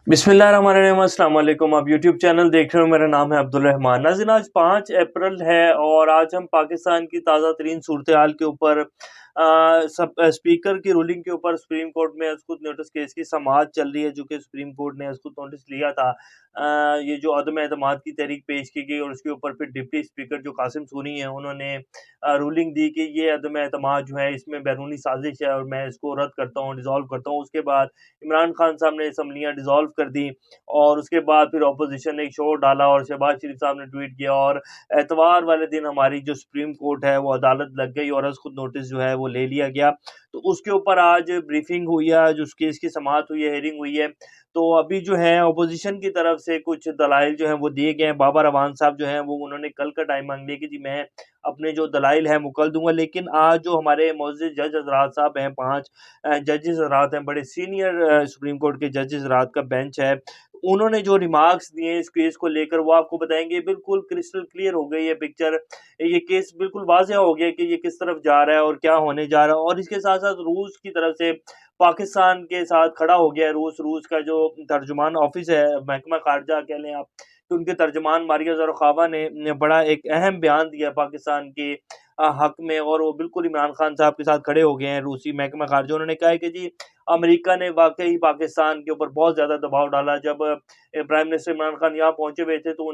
बिस्मिल्लाहिर्रहमानिर्रहीम, अस्सलाम वालेकुम। आप यूट्यूब चैनल देख रहे हो, मेरा नाम है अब्दुल रहमान। नाज़रीन, आज 5 अप्रैल है और आज हम पाकिस्तान की ताज़ा तरीन सूरत-ए-हाल के ऊपर स्पीकर की रूलिंग के ऊपर सुप्रीम कोर्ट में अस्कुत नोटिस केस की समाअत चल रही है, जो कि सुप्रीम कोर्ट ने अस्कुत नोटिस लिया था। ये जो अदम एतमाद की तहरीक पेश की गई और उसके ऊपर फिर डिप्टी स्पीकर जो कासिम सूरी हैं, उन्होंने रूलिंग दी कि ये अदम एतमाद जो है, इसमें बैरूनी साजिश है और मैं इसको रद्द करता हूँ, डिसॉल्व करता हूँ। उसके बाद इमरान खान साहब ने असम्बलियाँ डिसॉल्व कर दी और उसके बाद फिर ऑपोजिशन ने एक शोर डाला और शहबाज शरीफ साहब ने ट्वीट किया और एतवार वाले दिन हमारी जो सुप्रीम कोर्ट है वो अदालत लग गई और खुद नोटिस जो है वो ले लिया गया। तो उसके ऊपर आज ब्रीफिंग हुई है, आज उस केस की समाअत हुई है, हियरिंग हुई है। तो अभी जो है ऑपोजिशन की तरफ से कुछ दलाइल जो हैं वो दिए गए हैं। बाबर अवान साहब जो हैं वो उन्होंने कल का टाइम माँग लिया कि जी मैं अपने जो दलाइल हैं वो कल दूँगा। लेकिन आज जो हमारे मोअज़्ज़िज़ जज हज़रात साहब हैं, 5 जजेस हज़रात हैं, बड़े सीनियर सुप्रीम कोर्ट के जजेस हज़रात का बेंच है। उन्होंने जो रिमार्क्स दिए इस केस को लेकर वो आपको बताएँगे। बिल्कुल क्रिस्टल क्लियर हो गई है पिक्चर। ये केस बिल्कुल वाज़ेह हो गया कि ये किस तरफ जा रहा है और क्या होने जा रहा है और इसके साथ-साथ रूस की तरफ से पाकिस्तान के साथ खड़ा हो गया है रूस। रूस का जो तर्जुमान ऑफ़िस है, महकमा ख़ारजा कह लें आप, तो उनके तर्जुमान मारिया ज़रूखावा ने बड़ा एक अहम बयान दिया पाकिस्तान के हक़ में और वो बिल्कुल इमरान खान साहब के साथ खड़े हो गए हैं रूसी महकमा ख़ारजा। उन्होंने कहा है कि जी अमेरिका ने वाक़ई पाकिस्तान के ऊपर बहुत ज़्यादा दबाव डाला। जब प्राइम मिनिस्टर इमरान खान यहाँ पहुँचे हुए थे तो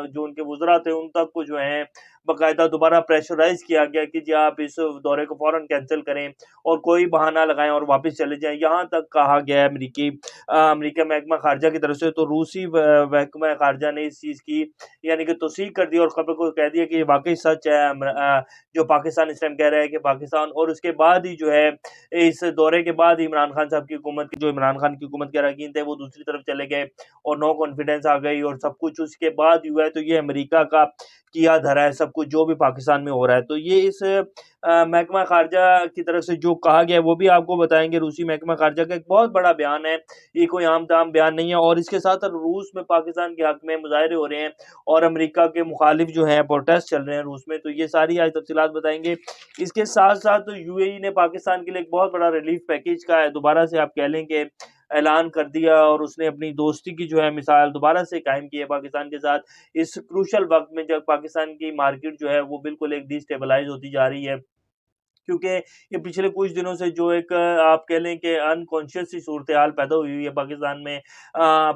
जो उनके वज़रा थे उन तक को जो है बाकायदा दोबारा प्रेशराइज़ किया गया कि जी आप इस दौरे को फ़ौरन कैंसल करें और कोई बहाना लगाएँ और वापस चले जाएँ। यहाँ तक कहा गया है अमेरिका महकमा ख़ारजा की तरफ से। तो रूसी महकमा ख़ारजा ने इस चीज़ की यानी कि तौसीक़ कर दी और ख़बर को कह दिया कि ये वाक़ई सच है। जो पाकिस्तान इस टाइम कह रहा है कि पाकिस्तान और उसके बाद ही जो है इस दौरे के बाद ही इमरान खान साहब की हुकूमत जो इमरान खान की हुकूमत के अरकान थे वो दूसरी तरफ चले गए और नो कॉन्फिडेंस आ गई और सब कुछ उसके बाद ही हुआ है। तो ये अमेरिका का किया धरा है सब कुछ जो भी पाकिस्तान में हो रहा है। तो ये इस महकमा ख़ारजा की तरफ से जो कहा गया है वो भी आपको बताएँगे। रूसी महकमा ख़ारजा का एक बहुत बड़ा बयान है, ये कोई आम-तआम बयान नहीं है और इसके साथ रूस में पाकिस्तान के हक़ में मुज़ाहरे हो रहे हैं और अमेरिका के मुखालिफ जो हैं प्रोटेस्ट चल रहे हैं रूस में। तो ये सारी आज तफ़सीलात बताएँगे। इसके साथ-साथ यूएई ने पाकिस्तान के लिए एक बहुत बड़ा रिलीफ़ पैकेज का दोबारा से आप कह लें कि ऐलान कर दिया और उसने अपनी दोस्ती की जो है मिसाल दोबारा से कायम की है पाकिस्तान के साथ। इस क्रूशियल वक़्त में जब पाकिस्तान की मार्केट जो है वो बिल्कुल एक डिस्टेबलाइज़ होती जा रही है। क्योंकि ये पिछले कुछ दिनों से जो एक आप कह लें कि अनकॉन्शियस सी सूरत-ए-हाल पैदा हुई हुई है पाकिस्तान में।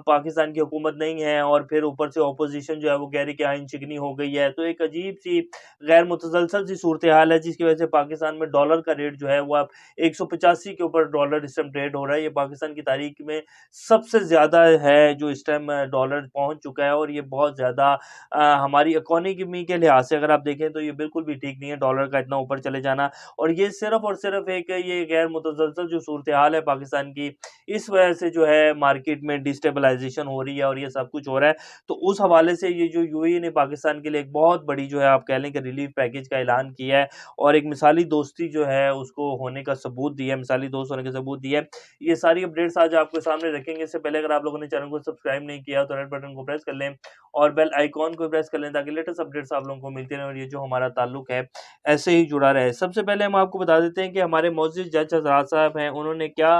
पाकिस्तान की हुकूमत नहीं है और फिर ऊपर से ऑपोज़िशन जो है वो कह रही है कि आइन शिकनी हो गई है। तो एक अजीब-सी गैर मुतसलसल सी सूरत-ए-हाल है जिसकी वजह से पाकिस्तान में डॉलर का रेट जो है वो अब 185 के ऊपर डॉलर इस टाइम ट्रेड हो रहा है। ये पाकिस्तान की तारीख में सबसे ज़्यादा है जो इस टाइम डॉलर पहुँच चुका है और ये बहुत ज़्यादा हमारी इकोनॉमी के लिहाज से अगर आप देखें तो ये बिल्कुल भी ठीक नहीं है डॉलर का इतना ऊपर चले जाना। और ये सिर्फ़ और सिर्फ़ एक ये गैर मुतसलसल जो सूरत-ए-हाल है पाकिस्तान की, इस वजह से जो है मार्केट में डिस्टेबलाइज़ेशन हो रही है और ये सब कुछ हो रहा है। तो उस हवाले से ये जो यूएई ने पाकिस्तान के लिए एक बहुत बड़ी जो है आप कह लें कि रिलीफ़ पैकेज का ऐलान किया है और एक मिसाली दोस्ती जो है उसको होने का सबूत दिया है, मिसाली दोस्त होने का सबूत दिया है। ये सारी अपडेट्स आज आपके सामने रखेंगे। इससे पहले अगर आप लोगों ने चैनल को सब्सक्राइब नहीं किया तो रेड बटन को प्रेस कर लें और बेल आइकॉन को प्रेस कर लें ताकि लेटेस्ट अपडेट्स आप लोगों को मिलती रहें और ये जो हमारा ताल्लुक है ऐसे ही जुड़ा रहे। सबसे पहले हम आपको बता देते हैं कि हमारे मोअज़्ज़िज़ जज हज़रात साहब हैं, उन्होंने क्या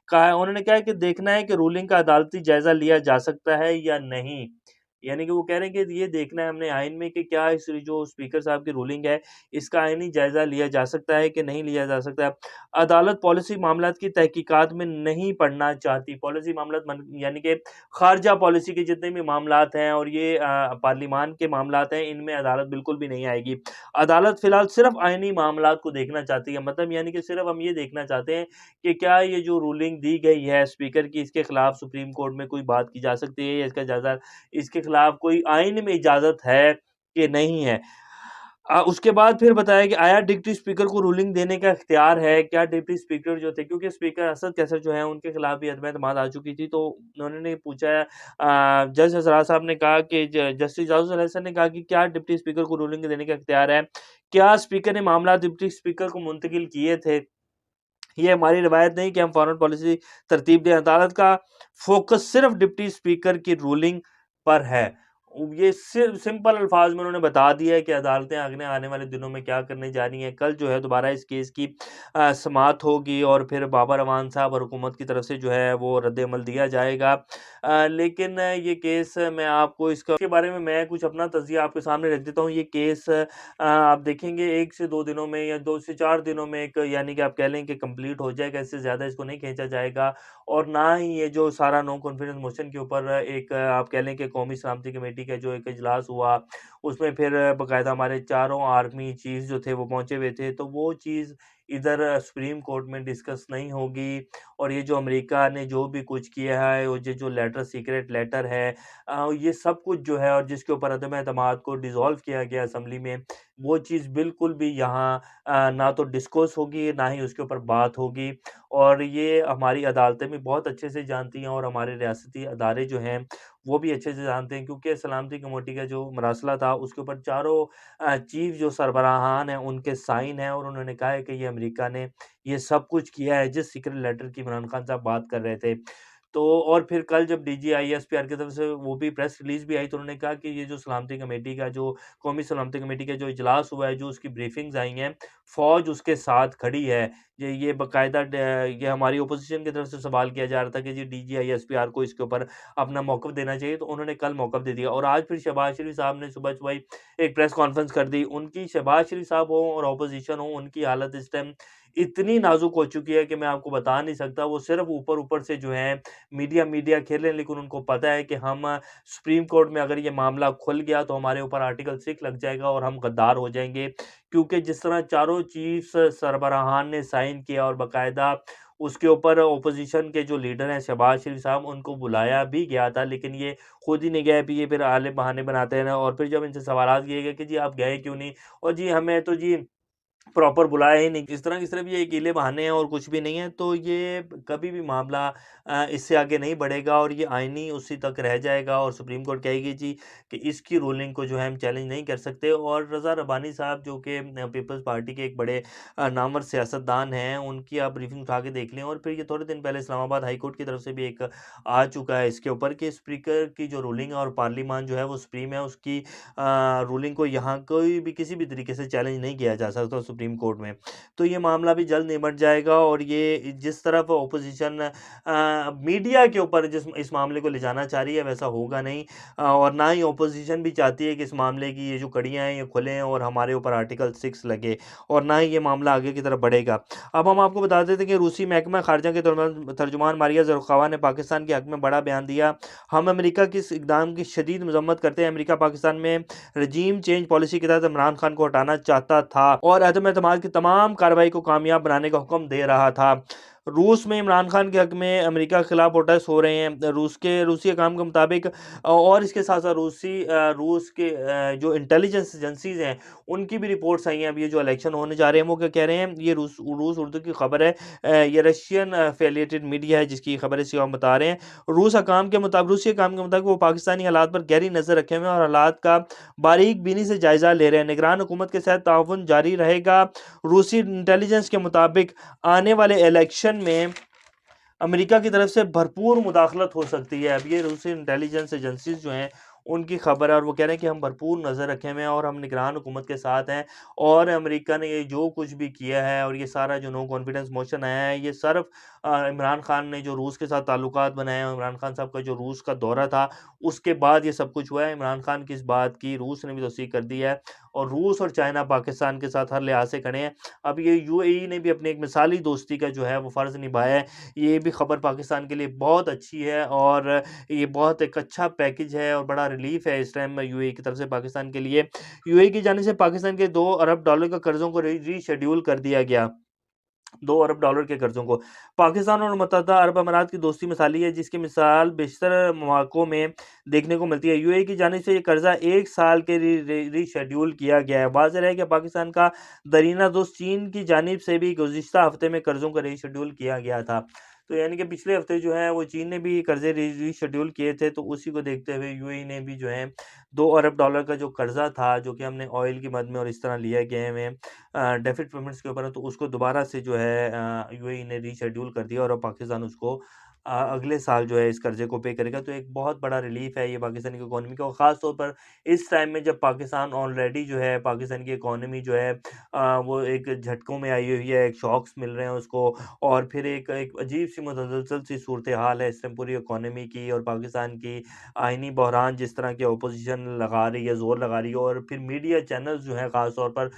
कहा है? उन्होंने कहा है कि देखना है कि रूलिंग का अदालती जायज़ा लिया जा सकता है या नहीं। यानी कि वो कह रहे हैं कि ये देखना है हमने आइन में कि क्या इस जो स्पीकर साहब की रूलिंग है, इसका आइनी जायज़ा लिया जा सकता है कि नहीं लिया जा सकता है। अदालत पॉलिसी मामलात की तहकीकात में नहीं पड़ना चाहती। पॉलिसी मामलात मन यानी कि ख़ारजा पॉलिसी के जितने भी मामलात हैं और ये पार्लिमान के मामलात हैं, इनमें अदालत बिल्कुल भी नहीं आएगी। अदालत फ़िलहाल सिर्फ़ आइनी मामलात को देखना चाहती है। मतलब यानी कि सिर्फ़ हम ये देखना चाहते हैं कि क्या ये जो रूलिंग दी गई है स्पीकर की, इसके खिलाफ़ सुप्रीम कोर्ट में कोई बात की जा सकती है या इसके खिलाफ़ कोई आइन में इजाज़त है कि नहीं है। उसके बाद फिर बताया कि आया डिप्टी स्पीकर को रूलिंग देने का इख्तियार है, क्या डिप्टी स्पीकर जो थे क्योंकि स्पीकर असद कैसर जो हैं उनके खिलाफ भी अदम एतमाद आ चुकी थी, तो उन्होंने पूछा है जज हज़रात साहब ने कहा कि ज जस्टिस जावेद हसन ने कहा कि क्या डिप्टी स्पीकर को रूलिंग देने का इख्तियार है? क्या स्पीकर ने मामला डिप्टी स्पीकर को मुंतकिल किए थे? ये हमारी रिवायत नहीं कि हम फॉरेन पॉलिसी तरतीब दें। अदालत का फ़ोकस सिर्फ़ डिप्टी स्पीकर की रूलिंग पर है। ये सिंपल अल्फ़ाज़ में उन्होंने बता दिया है कि अदालतें आगे आने वाले दिनों में क्या करने जा रही हैं। कल जो है दोबारा इस केस की समाअत होगी और फिर बाबर अमान साहब और हुकूमत की तरफ से जो है वो रद्द-ए-अमल दिया जाएगा। लेकिन ये केस मैं आपको इसके बारे में मैं कुछ अपना तज़िया आपके सामने रख देता हूँ। ये केस आप देखेंगे 1 से 2 दिनों में या 2 से 4 दिनों में एक यानी कि आप कह लें कि कंप्लीट हो जाएगा, इससे ज़्यादा इसको नहीं खींचा जाएगा। और ना ही ये जो सारा नो कॉन्फिडेंस मोशन के ऊपर एक आप कह लें कि कौमी सलामती कमेटी का जो एक इजलास हुआ, उसमें फिर बाकायदा हमारे चारों आर्मी चीफ्स जो थे वो पहुँचे हुए थे, तो वो चीज़ इधर सुप्रीम कोर्ट में डिस्कस नहीं होगी। और ये जो अमेरिका ने जो भी कुछ किया है, और ये जो लेटर सीक्रेट लेटर है, ये सब कुछ जो है और जिसके ऊपर अदम एतमाद को डिसॉल्व किया गया असेंबली में, वो चीज़ बिल्कुल भी यहाँ ना तो डिस्कस होगी, ना ही उसके ऊपर बात होगी। और ये हमारी अदालतें भी बहुत अच्छे से जानती हैं और हमारे रियासती अदारे जो हैं, वो भी अच्छे से जानते हैं, क्योंकि सलामती कमेटी का जो मरासला था, उसके ऊपर चारों चीफ जो सरबराहान हैं, उनके साइन हैं और उन्होंने कहा है कि ये अमेरिका ने ये सब कुछ किया है, जिस सीक्रेट लेटर की इमरान खान साहब बात कर रहे थे। तो और फिर कल जब डीजीआईएसपीआर की तरफ से वो भी प्रेस रिलीज़ भी आई, तो उन्होंने कहा कि ये जो सलामती कमेटी का जो कौमी सलामती कमेटी का जो इजलास हुआ है, जो उसकी ब्रीफिंग्स आई हैं, फ़ौज उसके साथ खड़ी है। ये बाकायदा ये हमारी अपोज़िशन की तरफ से सवाल किया जा रहा था कि जी डीजीआईएसपीआर को इसके ऊपर अपना मौक़िफ़ देना चाहिए, तो उन्होंने कल मौक़िफ़ दे दिया। और आज फिर शहबाज शरीफ़ साहब ने सुबह-सुबह ही एक प्रेस कॉन्फ्रेंस कर दी। उनकी शहबाज शरीफ़ साहब हों और अपोज़िशन हो, उनकी हालत इस टाइम इतनी नाज़ुक हो चुकी है कि मैं आपको बता नहीं सकता। वो सिर्फ़ ऊपर-ऊपर से जो है मीडिया खेल रहे हैं, लेकिन उनको पता है कि हम सुप्रीम कोर्ट में अगर ये मामला खुल गया तो हमारे ऊपर आर्टिकल 6 लग जाएगा और हम गद्दार हो जाएँगे। क्योंकि जिस तरह चारों चीफ्स सरबराहान ने साइन किया और बाकायदा उसके ऊपर अपोज़िशन के जो लीडर हैं शहबाज शरीफ़ साहब, उनको बुलाया भी गया था, लेकिन ये खुद ही नहीं गए। फिर ये फिर आले-बहाने बनाते हैं ना, और फिर जब इनसे सवालात किए गए कि जी आप गए क्यों नहीं? और जी हमें तो जी प्रॉपर बुलाया ही नहीं। इस तरह की सिर्फ़ ये अकेले बहाने हैं और कुछ भी नहीं है। तो ये कभी भी मामला इससे आगे नहीं बढ़ेगा और ये आईनी उसी तक रह जाएगा और सुप्रीम कोर्ट कहेगी जी कि इसकी रूलिंग को जो है हम चैलेंज नहीं कर सकते। और रज़ा रब्बानी साहब जो कि पीपल्स पार्टी के एक बड़े नामवर सियासतदान हैं, उनकी आप ब्रीफिंग उठा के देख लें। और फिर ये थोड़े दिन पहले इस्लामाबाद हाई कोर्ट की तरफ से भी एक आ चुका है इसके ऊपर कि स्पीकर की जो रूलिंग है और पार्लियामान जो है वो सुप्रीम है, उसकी रूलिंग को यहाँ कोई भी किसी भी तरीके से चैलेंज नहीं किया जा सकता सुप्रीम कोर्ट में। तो ये मामला भी जल्द निपट जाएगा और ये जिस तरफ ऑपोज़िशन मीडिया के ऊपर जिस इस मामले को ले जाना चाह रही है, वैसा होगा नहीं। और ना ही ऑपोज़िशन भी चाहती है कि इस मामले की ये जो कड़ियाँ हैं ये खुलें और हमारे ऊपर आर्टिकल 6 लगे, और ना ही ये मामला आगे की तरफ बढ़ेगा। अब हम आपको बता देते हैं कि रूसी महकमा ख़ारिजा के तर्जुमान मारिया ज़रुख़ावा ने पाकिस्तान के हक़ में बड़ा बयान दिया। हम अमेरिका की इस इक़दाम की शदीद मज़म्मत करते हैं। अमेरिका पाकिस्तान में रजीम चेंज पॉलिसी के तहत इमरान खान को हटाना चाहता था और अदम एतमाद की तमाम कार्रवाई को कामयाब बनाने का हुक्म दे रहा था। रूस में इमरान खान के हक में अमेरिका के खिलाफ प्रोटेस्ट हो रहे हैं। रूसी हकाम के मुताबिक और इसके साथ साथ रूस के जो इंटेलिजेंस एजेंसीज हैं, उनकी भी रिपोर्ट्स आई हैं। अब ये जो इलेक्शन होने जा रहे हैं, वो क्या कह रहे हैं, ये रूस रूस उर्दू की खबर है। ये रशियन एफिलिएटेड मीडिया है जिसकी खबर है, हम बता रहे हैं। रूसी हकाम के मुताबिक वो पाकिस्तानी हालात पर गहरी नज़र रखे हुए हैं और हालात का बारीक बीनी से जायजा ले रहे हैं। निगरान हुकूमत के साथ ताउन जारी रहेगा। रूसी इंटेलिजेंस के मुताबिक आने वाले इलेक्शन में अमेरिका की तरफ से भरपूर मुदाखलत हो सकती है। अब ये रूसी इंटेलिजेंस एजेंसीज जो हैं, उनकी खबर है और वो कह रहे हैं कि हम भरपूर नज़र रखे हुए हैं और हम निगरान हुकूमत के साथ हैं। और अमेरिका ने ये जो कुछ भी किया है और ये सारा जो नो कॉन्फिडेंस मोशन आया है, ये सिर्फ इमरान खान ने जो रूस के साथ ताल्लुकात बनाए हैं, इमरान खान साहब का जो रूस का दौरा था, उसके बाद ये सब कुछ हुआ है। इमरान खान की इस बात की रूस ने भी तस्दीक कर दी है और रूस और चाइना पाकिस्तान के साथ हर लिहाज से खड़े हैं। अब ये यूएई ने भी अपनी एक मिसाली दोस्ती का जो है वो फ़र्ज़ निभाया है। ये भी खबर पाकिस्तान के लिए बहुत अच्छी है और ये बहुत एक अच्छा पैकेज है और बड़ा रिलीफ़ है इस टाइम यूएई की तरफ से पाकिस्तान के लिए। यूएई की जानिब से पाकिस्तान के $2 अरब का कर्ज़ों को रीशेड्यूल कर दिया गया। $2 अरब के कर्ज़ों को। पाकिस्तान और मुत्तहदा अरब अमारात की दोस्ती मिसाली है, जिसकी मिसाल बेशतर मौक़ों में देखने को मिलती है। यूएई की जानिब से ये कर्ज़ा 1 साल के रीशेड्यूल किया गया है। वाज़ेह है कि पाकिस्तान का दरीना दोस्त चीन की जानिब से भी गुज़िश्ता हफ़्ते में कर्ज़ों को रीशेड्यूल किया गया था। तो यानी कि पिछले हफ़्ते जो है वो चीन ने भी कर्ज़े रीशेड्यूल किए थे, तो उसी को देखते हुए यूएई ने भी जो है $2 अरब का जो कर्ज़ा था, जो कि हमने ऑयल की मद में और इस तरह लिया गए में डेफ़िड पेमेंट्स के ऊपर है, तो उसको दोबारा से जो है यूएई ने रीशेड्यूल कर दिया और अब पाकिस्तान उसको अगले साल जो है इस कर्ज़े को पे करेगा, तो एक बहुत बड़ा रिलीफ़ है ये पाकिस्तान की इकोनॉमी का, और ख़ास तौर पर इस टाइम में जब पाकिस्तान ऑलरेडी जो है पाकिस्तान की इकोनॉमी जो है वो एक झटकों में आई हुई है, एक शॉक्स मिल रहे हैं उसको, और फिर एक एक अजीब-सी मुतसलसल सी सूरत-ए-हाल है इस टाइम पूरी इकोनॉमी की और पाकिस्तान की। आईनी बहरान जिस तरह की अपोज़िशन लगा रही है, ज़ोर लगा रही है, और फिर मीडिया चैनल्स जो हैं ख़ास तौर पर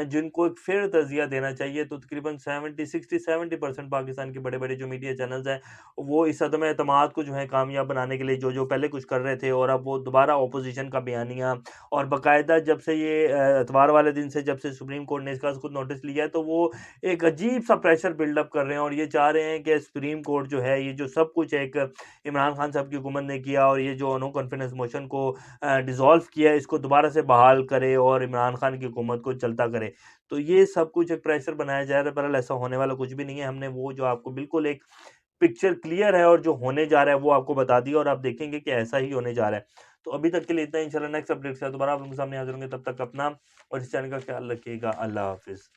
जिनको एक फ़ेयर तज़िया देना चाहिए, तो तकरीबन 70 60-70% पाकिस्तान के बड़े-बड़े जो मीडिया चैनल्स हैं, वो इस अदम एतमाद को जो है कामयाब बनाने के लिए जो-जो पहले कुछ कर रहे थे, और अब वो दोबारा ऑपोज़िशन का बयानिया, और बाकायदा जब से ये एतवार वाले दिन से जब से सुप्रीम कोर्ट ने इसका खुद नोटिस लिया है, तो वो एक अजीब-सा प्रेशर बिल्डअप कर रहे हैं, और ये चाह रहे हैं कि सुप्रीम कोर्ट जो है, ये जो सब कुछ एक इमरान खान साहब की हुकूमत ने किया, और ये जो नो कॉन्फिडेंस मोशन को डिसॉल्व किया है, इसको दोबारा से बहाल करे और इमरान खान की हुकूमत को चलता करे। तो ये सब कुछ एक प्रेशर बनाया जा रहा है, बहरहाल ऐसा होने वाला कुछ भी नहीं है। हमने वो जो आपको बिल्कुल एक पिक्चर क्लियर है और जो होने जा रहा है वो आपको बता दिया, और आप देखेंगे कि ऐसा ही होने जा रहा है। तो अभी तक के लिए इतना ही, इंशाल्लाह नेक्स्ट अपडेट के साथ दोबारा आप लोगों के सामने हाज़िर होंगे, तब तक अपना और इस चैनल का ख़्याल रखिएगा। अल्लाह हाफ़िज़।